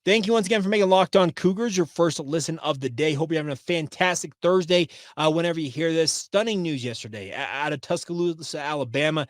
Thank you once again for making Locked On Cougars your first listen of the day. Hope you're having a fantastic Thursday whenever you hear this. Stunning news yesterday out of Tuscaloosa, Alabama.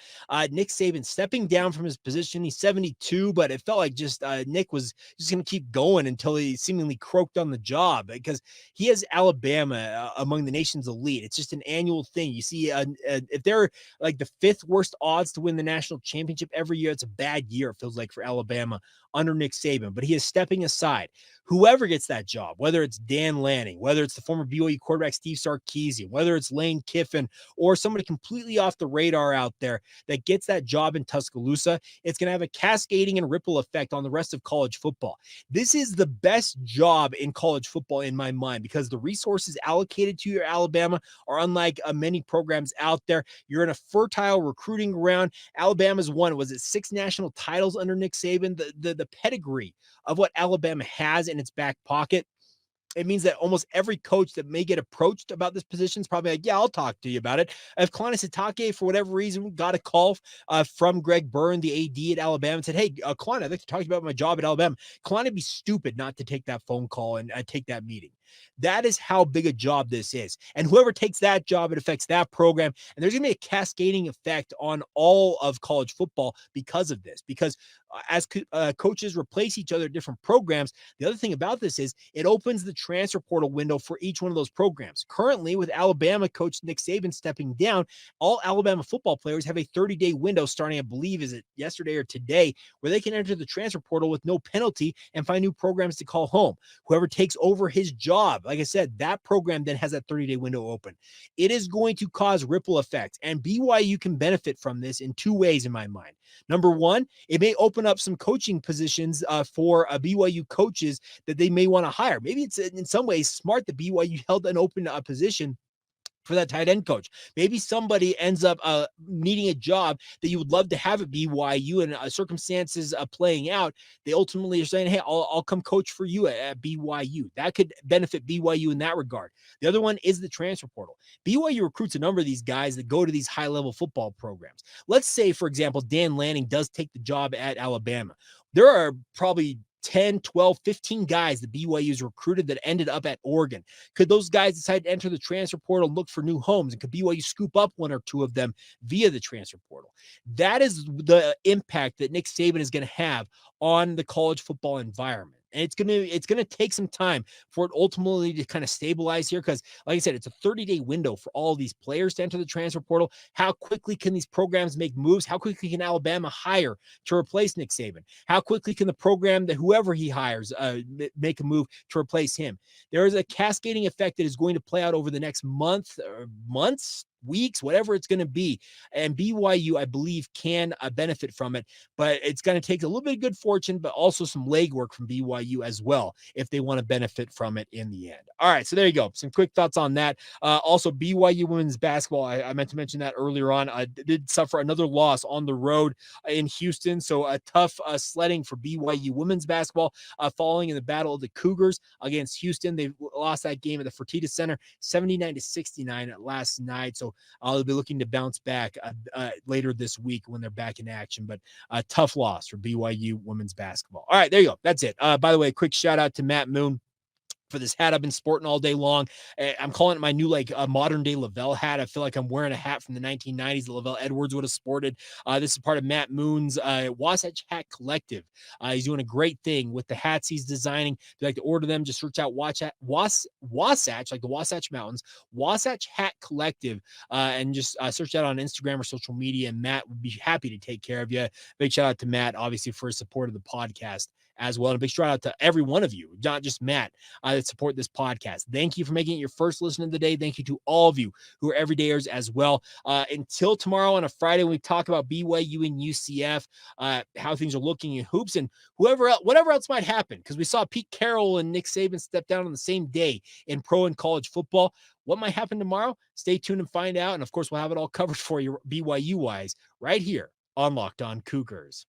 Nick Saban stepping down from his position. He's 72, but it felt like just Nick was just going to keep going until he seemingly croaked on the job because he has Alabama among the nation's elite. It's just an annual thing. You see, if they're like the fifth worst odds to win the national championship every year, it's a bad year, it feels like, for Alabama under Nick Saban, but he is stepping aside. Whoever gets that job, whether it's Dan Lanning, whether it's the former BYU quarterback Steve Sarkisian, whether it's Lane Kiffin, or somebody completely off the radar out there that gets that job in Tuscaloosa, it's going to have a cascading and ripple effect on the rest of college football. This is the best job in college football in my mind because the resources allocated to your Alabama are unlike many programs out there. You're in a fertile recruiting ground. Alabama's won, was it 6 national titles under Nick Saban? The pedigree of what Alabama has in its back pocket, it means that almost every coach that may get approached about this position is probably like, yeah, I'll talk to you about it. If Kalani Sitake, for whatever reason, got a call from Greg Byrne, the AD at Alabama, and said, hey, Kalani, I'd like to talk to you about my job at Alabama. Kalani would be stupid not to take that phone call and take that meeting. That is how big a job this is. And whoever takes that job, it affects that program. And there's going to be a cascading effect on all of college football because of this. Because as coaches replace each other at different programs, the other thing about this is it opens the transfer portal window for each one of those programs. Currently, with Alabama coach Nick Saban stepping down, all Alabama football players have a 30-day window starting, I believe, is it yesterday or today, where they can enter the transfer portal with no penalty and find new programs to call home. Whoever takes over his job, like I said, that program then has that 30-day window open. It is going to cause ripple effects, and BYU can benefit from this in two ways in my mind. Number one, it may open up some coaching positions for BYU coaches that they may want to hire. Maybe it's in some ways smart that BYU held an open position for that tight end coach. Maybe somebody ends up needing a job that you would love to have at BYU, and circumstances playing out, they ultimately are saying, hey, I'll come coach for you at BYU. That could benefit BYU in that regard. The other one is the transfer portal. BYU recruits a number of these guys that go to these high-level football programs. Let's say, for example, Dan Lanning does take the job at Alabama. There are probably 10, 12, 15 guys that BYU's recruited that ended up at Oregon. Could those guys decide to enter the transfer portal and look for new homes? And could BYU scoop up one or two of them via the transfer portal? That is the impact that Nick Saban is going to have on the college football environment. And it's gonna take some time for it ultimately to kind of stabilize here because, like I said, it's a 30-day window for all these players to enter the transfer portal. How quickly can these programs make moves? How quickly can Alabama hire to replace Nick Saban? How quickly can the program that whoever he hires make a move to replace him? There is a cascading effect that is going to play out over the next months, weeks, whatever it's going to be. And BYU, I believe, can benefit from it, but it's going to take a little bit of good fortune, but also some legwork from BYU as well, if they want to benefit from it in the end. All right. So there you go. Some quick thoughts on that. Also, BYU women's basketball, I meant to mention that earlier on, did suffer another loss on the road in Houston. So a tough sledding for BYU women's basketball, falling in the battle of the Cougars against Houston. They lost that game at the Fertitta Center, 79-69 last night. So they'll be looking to bounce back later this week when they're back in action. But a tough loss for BYU women's basketball. All right, there you go. That's it. By the way, quick shout out to Matt Moon for this hat I've been sporting all day long. I'm calling it my new modern day Lavelle hat. I feel like I'm wearing a hat from the 1990s that Lavelle Edwards would have sported. This is part of Matt Moon's Wasatch Hat Collective. He's doing a great thing with the hats he's designing. If you'd like to order them, just search out Wasatch, like the Wasatch Mountains, Wasatch Hat Collective, and just search that on Instagram or social media, and Matt would be happy to take care of you. Big shout out to Matt, obviously, for his support of the podcast as well. And a big shout out to every one of you, not just Matt, that support this podcast. Thank you for making it your first listen of the day. Thank you to all of you who are everydayers as well. Until tomorrow on a Friday, when we talk about BYU and UCF, how things are looking in hoops and whatever else might happen, because we saw Pete Carroll and Nick Saban step down on the same day in pro and college football. What might happen tomorrow? Stay tuned and find out. And of course, we'll have it all covered for you BYU wise right here on Locked On Cougars.